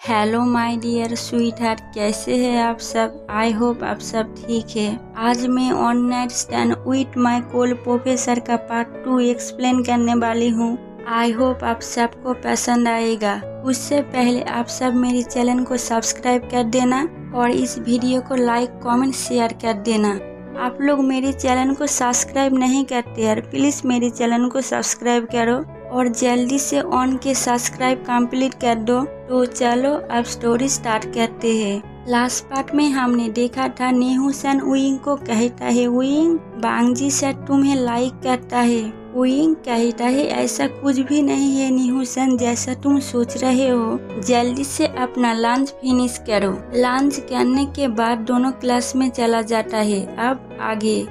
Hello my dear sweetheart, कैसे हैं आप सब। आई होप आप सब ठीक है। आज मैं on night stand with my cold professor का पार्ट 2 एक्सप्लेन करने वाली हूँ। आई होप आप सबको पसंद आएगा। उससे पहले आप सब मेरे चैनल को सब्सक्राइब कर देना और इस वीडियो को लाइक कमेंट शेयर कर देना। आप लोग मेरे चैनल को सब्सक्राइब नहीं करते यार, प्लीज़ मेरे चैनल को सब्सक्राइब करो और जल्दी से ऑन के सब्सक्राइब कंप्लीट कर दो। तो चलो अब स्टोरी स्टार्ट करते हैं। लास्ट पार्ट में हमने देखा था नेहुसन उइंग को कहता है, उइंग बांगजी से तुम्हें लाइक करता है। उइंग कहता है ऐसा कुछ भी नहीं है नेहुसन, जैसा तुम सोच रहे हो। जल्दी से अपना लंच फिनिश करो। लंच करने के बाद दोनों क्लास में चला जाता है। अब आगे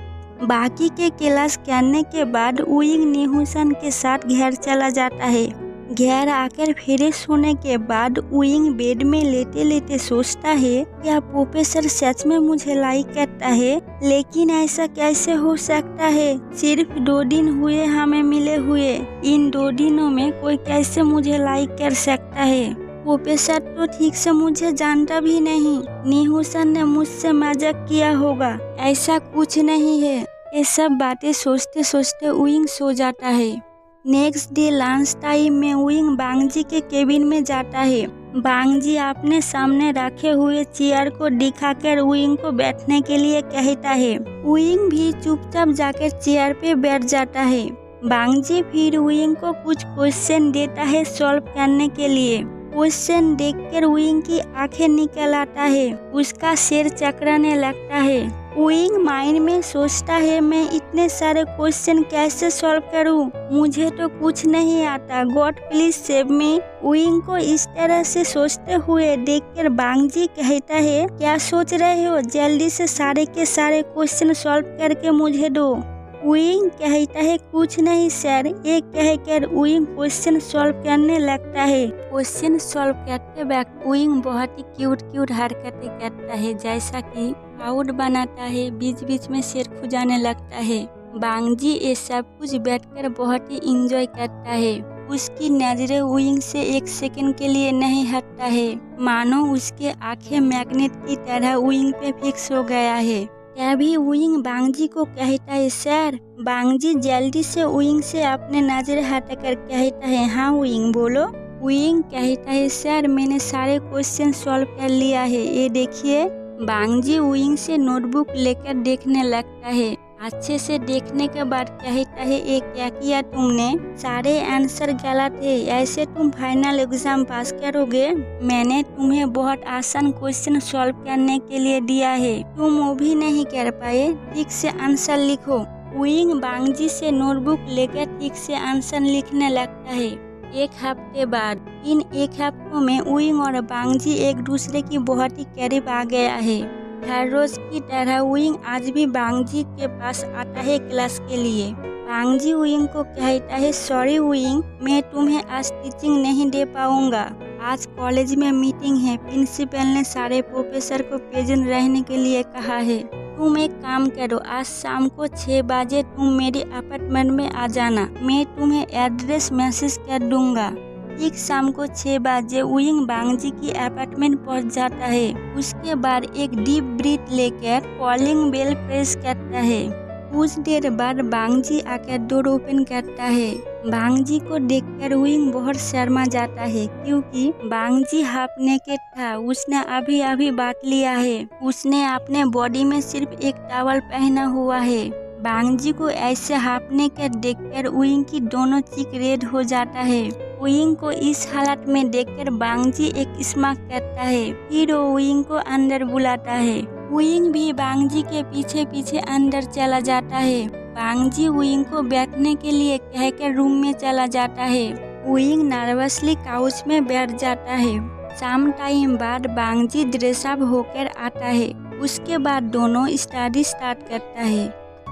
बाकी के क्लास करने के बाद उइंग नेहुसन के साथ घर चला जाता है। घर आकर फ्रेश होने के बाद उइंग बेड में लेटे लेटे सोचता है, क्या प्रोफेसर सच में मुझे लाइक करता है? लेकिन ऐसा कैसे हो सकता है? सिर्फ 2 दिन हुए हमें मिले हुए, इन 2 दिनों में कोई कैसे मुझे लाइक कर सकता है? प्रोफेसर तो ठीक से मुझे जानता भी नहीं। नेहुसन ने मुझसे मजाक किया होगा, ऐसा कुछ नहीं है। ये सब बातें सोचते सोचते उइंग सो जाता है। नेक्स्ट डे लंच टाइम में उइंग बांगजी के केबिन में जाता है। बांगजी अपने सामने रखे हुए चेयर को दिखाकर उइंग को बैठने के लिए कहता है। उइंग भी चुपचाप जाकर चेयर पे बैठ जाता है। बांगजी फिर उइंग को कुछ क्वेश्चन देता है सॉल्व करने के लिए। क्वेश्चन देखकर उइंग की आंखें निकल आता है, उसका सिर चकराने लगता है। उइंग माइंड में सोचता है, मैं इतने सारे क्वेश्चन कैसे सॉल्व करूं? मुझे तो कुछ नहीं आता, God please save me. Wing को इस तरह से सोचते हुए देखकर बांगजी कहता है, क्या सोच रहे हो? जल्दी से सारे के सारे क्वेश्चन सॉल्व करके मुझे दो। उइंग कहता है, कुछ नहीं सर। ये कहकर उइंग क्वेश्चन सॉल्व करने लगता है। क्वेश्चन सॉल्व करते वक्त उइंग बहुत ही क्यूट हरकतें करता है, जैसा कि क्लाउड बनाता है, बीच बीच में सिर खुजाने लगता है। बांगजी ये सब कुछ बैठकर बहुत ही इंजॉय करता है। उसकी नजरें उइंग से 1 सेकंड के लिए नहीं हटता है, मानो उसके आंखें मैग्नेट की तरह उइंग पे फिक्स हो गया है। तभी उइंग बांगजी को कहता है, सर। बांगजी जल्दी से उइंग से अपने नजर हटाकर कहता है, हाँ उइंग बोलो। उइंग कहता है, सर मैंने सारे क्वेश्चन सॉल्व कर लिया है, ये देखिए। बांगजी उइंग से नोटबुक लेकर देखने लगता है। अच्छे से देखने के बाद कहता है, ये क्या किया तुमने? सारे आंसर गलत है, ऐसे तुम फाइनल एग्जाम पास करोगे? मैंने तुम्हें बहुत आसान क्वेश्चन सॉल्व करने के लिए दिया है, तुम वो भी नहीं कर पाए। ठीक से आंसर लिखो। उइंग बांगजी से नोटबुक लेकर ठीक से आंसर लिखने लगता है। 1 हफ्ते बाद इन 1 हफ्तों में उइंग और बांगजी एक दूसरे की बहुत ही करीब आ गया है। हर रोज की तरह उइंग आज भी बांगजी के पास आता है क्लास के लिए। बांगजी उइंग को कहता है, सॉरी उइंग, मैं तुम्हें आज टीचिंग नहीं दे पाऊंगा। आज कॉलेज में मीटिंग है, प्रिंसिपल ने सारे प्रोफेसर को प्रेजेंट रहने के लिए कहा है। तुम एक काम करो, आज शाम को 6 बजे तुम मेरे अपार्टमेंट में आ जाना, मैं तुम्हें एड्रेस मैसेज कर दूंगा। ठीक शाम को 6 बजे उइंग बांगजी की अपार्टमेंट पहुंच जाता है। उसके बाद एक डीप ब्रीथ लेकर कॉलिंग बेल प्रेस करता है। कुछ देर बाद बांगजी आकर डोर ओपन करता है। बांगजी को देखकर उइंग बहुत शर्मा जाता है, क्योंकि बांगजी हाफ नेकेड था। उसने अभी अभी बात लिया है, उसने अपने बॉडी में सिर्फ एक टॉवल पहना हुआ है। बांगजी को ऐसे हाफ नेकेड देखकर उइंग की दोनों चीख रेड हो जाता है। उइंग को इस हालत में देखकर बांगजी एक स्माइल करता है, फिर वो उइंग को अंदर बुलाता है। उइंग भी बांगजी के पीछे पीछे अंदर चला जाता है। बांगजी उइंग को बैठने के लिए कहकर रूम में चला जाता है। उइंग नर्वसली काउच में बैठ जाता है। शाम टाइम बाद बांगजी ड्रेसअप होकर आता है। उसके बाद दोनों स्टडी स्टार्ट करता है।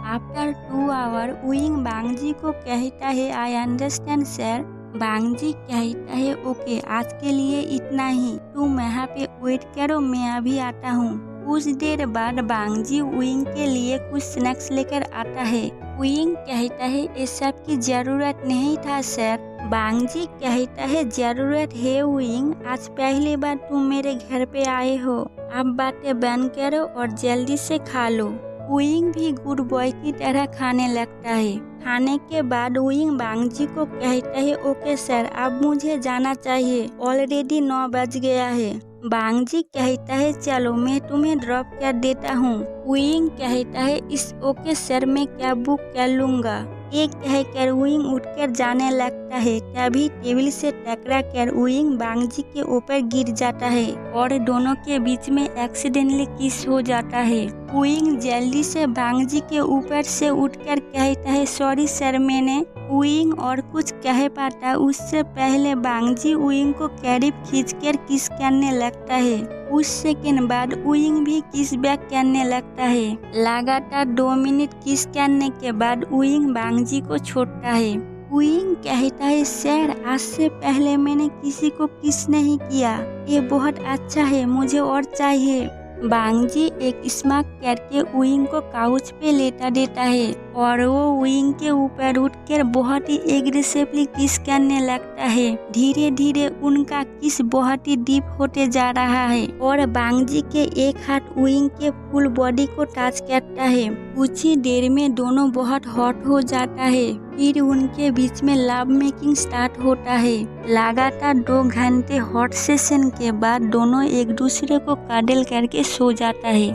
आफ्टर 2 आवर उइंग बांगजी को कहता है, आई अंडरस्टैंड सर। बांगजी कहता है, ओके आज के लिए इतना ही, तुम यहाँ पे वेट करो, मैं अभी आता हूँ। कुछ देर बाद बांगजी उइंग के लिए कुछ स्नैक्स लेकर आता है। उइंग कहता है, ये सब की जरूरत नहीं था सर, बांगजी कहता है जरूरत है उइंग, आज पहली बार तुम मेरे घर पे आए हो, अब बातें बंद करो और जल्दी से खा लो। उइंग भी गुड बॉय की तरह खाने लगता है। खाने के बाद उइंग बांगजी को कहता है ओके सर, अब मुझे जाना चाहिए, ऑलरेडी 9 बज गया है। बांगजी कहता है चलो मैं तुम्हें ड्रॉप कर देता हूँ। उइंग कहता है इस ओके सर, मैं कैब बुक कर लूँगा। ये कहकर उइंग उठकर जाने लगता है, तभी टेबल से टकरा कर उइंग बांगजी के ऊपर गिर जाता है और दोनों के बीच में एक्सीडेंटली किस हो जाता है। उइंग जल्दी से बांगजी के ऊपर से उठकर कहता है सॉरी सर, मैंने। उइंग और कुछ कह पाता उससे पहले बांगजी उइंग को करीब खींचकर किस करने लगता है। कुछ सेकंड बाद उइंग भी किस बैक करने लगता है। लगातार 2 मिनट किस करने के बाद उइंग बांगजी को छोड़ता है। उइंग कहता है सर, आज से पहले मैंने किसी को किस नहीं किया, ये बहुत अच्छा है, मुझे और चाहिए। बांगजी एक स्मार्ट करके उइंग को काउच पे लेटा देता है और वो उइंग के ऊपर उठकर बहुत ही एग्रेसिवली किस करने लगता है। धीरे धीरे उनका किस बहुत ही डीप होते जा रहा है और बांगजी के एक हाथ उइंग के फुल बॉडी को टच करता है। कुछ ही देर में दोनों बहुत हॉट हो जाता है। फिर उनके बीच में लव मेकिंग स्टार्ट होता है। लगातार 2 घंटे हॉट सेशन के बाद दोनों एक दूसरे को काडल करके सो जाता है।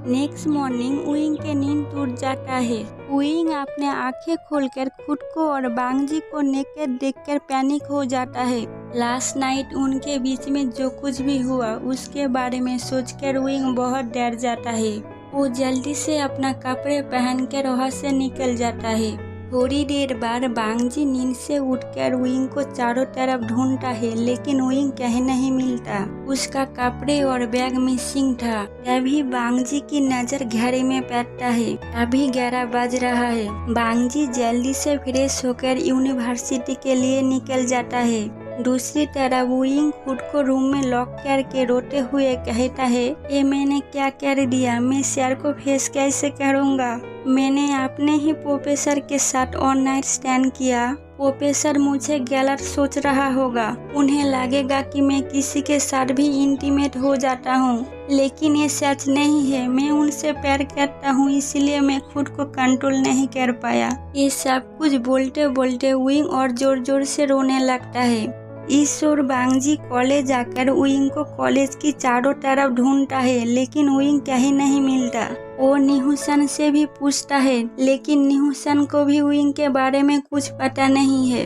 नेक्स्ट मॉर्निंग उइंग के नींद टूट जाता है। उइंग अपने आंखें खोलकर खुद को और बांगजी को नेकेड देखकर पैनिक हो जाता है। लास्ट नाइट उनके बीच में जो कुछ भी हुआ उसके बारे में सोचकर उइंग बहुत डर जाता है। वो जल्दी से अपना कपड़े पहनकर वहाँ से निकल जाता है। थोड़ी देर बाद बांगजी नींद से उठकर उइंग को चारों तरफ ढूंढता है, लेकिन उइंग कहीं नहीं मिलता। उसका कपड़े और बैग मिसिंग था। तभी बांगजी की नजर घड़ी में पड़ता है। अभी 11 बज रहा है। बांगजी जल्दी से फ्रेश होकर यूनिवर्सिटी के लिए निकल जाता है। दूसरी तरफ उइंग खुद को रूम में लॉक करके रोते हुए कहता है ये मैंने क्या कर दिया, मैं सर को फेस कैसे करूँगा। मैंने अपने ही प्रोफेसर के साथ ऑन नाइट स्टैंड किया। प्रोफेसर मुझे गलत सोच रहा होगा, उन्हें लगेगा कि मैं किसी के साथ भी इंटीमेट हो जाता हूँ, लेकिन ये सच नहीं है। मैं उनसे प्यार करता हूँ, इसलिए मैं खुद को कंट्रोल नहीं कर पाया। ये सब कुछ बोलते बोलते उइंग और जोर जोर से रोने लगता है। इस ओर बांगजी कॉलेज आकर उइंग को कॉलेज की चारों तरफ ढूंढता है, लेकिन उइंग कहीं नहीं मिलता। वो निहुसन से भी पूछता है, लेकिन निहुसन को भी उइंग के बारे में कुछ पता नहीं है।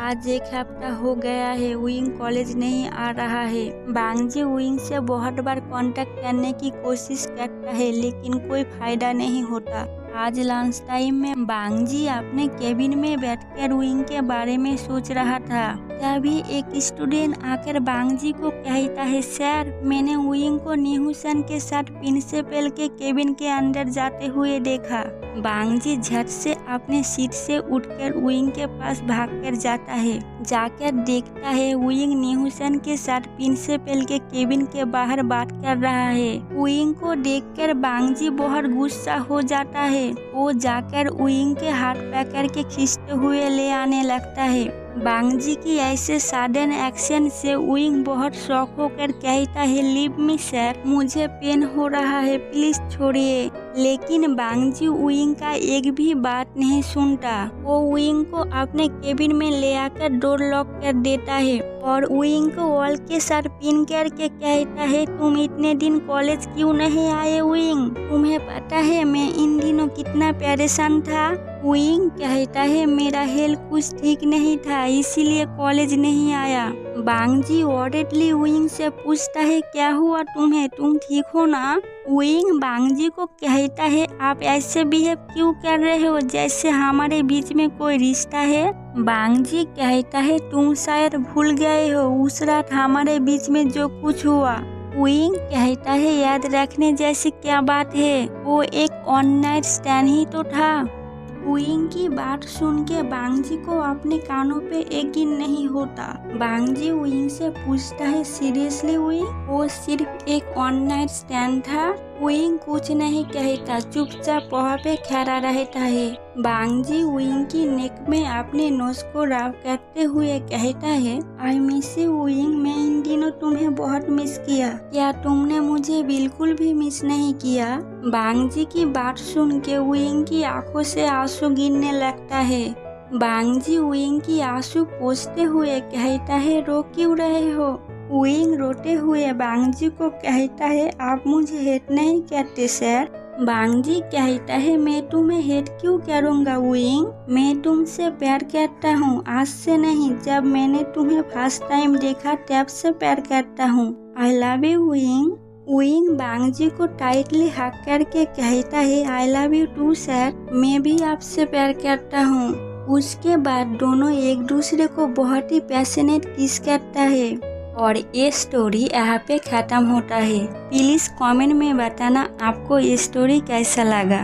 आज 1 हफ्ता हो गया है, उइंग कॉलेज नहीं आ रहा है। बांगजी उइंग से बहुत बार कांटेक्ट करने की कोशिश करता है, लेकिन कोई फायदा नहीं होता। आज लंच टाइम में बांगजी अपने केबिन में बैठकर उइंग के बारे में सोच रहा था। तभी एक स्टूडेंट आकर बांगजी को कहता है सर, मैंने उइंग को निहुसन के साथ प्रिंसिपल के केबिन के अंदर जाते हुए देखा। बांगजी झट से अपने सीट से उठकर उइंग के पास भागकर जाता है। जाकर देखता है उइंग निहुसन के साथ प्रिंसिपल के केबिन के बाहर बात कर रहा है। उइंग को देखकर बांगजी बहुत गुस्सा हो जाता है। वो जाकर उइंग के हाथ पकड़ के खींचते हुए ले आने लगता है। बांगजी की ऐसे सडन एक्शन से उइंग बहुत शॉक होकर कहता है लीव मी सर, मुझे पेन हो रहा है, प्लीज छोड़िए। लेकिन बांगजी उइंग का एक भी बात नहीं सुनता। वो उइंग को अपने केबिन में ले आकर डोर लॉक कर देता है और उइंग को वॉल के साथ पिन करके कहता है तुम इतने दिन कॉलेज क्यों नहीं आए उइंग? तुम्हें पता है मैं इन दिनों कितना परेशान था। उइंग कहता है मेरा हेल्थ कुछ ठीक नहीं था, इसीलिए कॉलेज नहीं आया। बांगजी वॉरेडली उइंग से पूछता है क्या हुआ तुम्हें, तुम ठीक हो ना? उइंग बांगजी को कहता है आप ऐसे बिहेव क्यों कर रहे हो जैसे हमारे बीच में कोई रिश्ता है। बांगजी कहता है तुम शायद भूल गए हो उस रात हमारे बीच में जो कुछ हुआ। उइंग कहता है याद रखने जैसी क्या बात है, वो एक ऑन नाइट स्टैंड ही तो था। उइंग की बात सुन के बांगजी को अपने कानों पे यकीन नहीं होता। बांगजी उइंग से पूछता है सीरियसली उइंग, वो सिर्फ एक ऑन नाइट स्टैंड था? विंग कुछ नहीं कहता, चुपचाप वहाँ पे खड़ा रहता है। बांगजी विंग की नेक में अपने नोज को रब करते हुए कहता है, आई मिस यू विंग, मैं इन दिनों तुम्हें बहुत मिस किया। क्या तुमने मुझे बिल्कुल भी मिस नहीं किया? बांगजी की बात सुन के विंग की आंखों से आंसू गिरने लगता है। बांगजी विंग की आंसू पोंछते हुए कहता है, रो क्यों रहे हो? विंग रोते हुए बांगजी को कहता है, आप मुझे हेट नहीं करते सर? बांगजी कहता है, मैं तुम्हें हेट क्यों करूँगा विंग, मैं तुमसे प्यार करता हूँ, आज से नहीं, जब मैंने तुम्हें फर्स्ट टाइम देखा तब से प्यार करता हूँ। I love you Wing. Wing बांगजी को टाइटली हक करके कहता है, I love you too sir, मैं भी आपसे प्यार करता हूँ। उसके बाद दोनों एक दूसरे को बहुत ही पैशनेट किस करता है और ये स्टोरी यहाँ पे ख़त्म होता है। प्लीज़ कमेंट में बताना आपको ये स्टोरी कैसा लगा।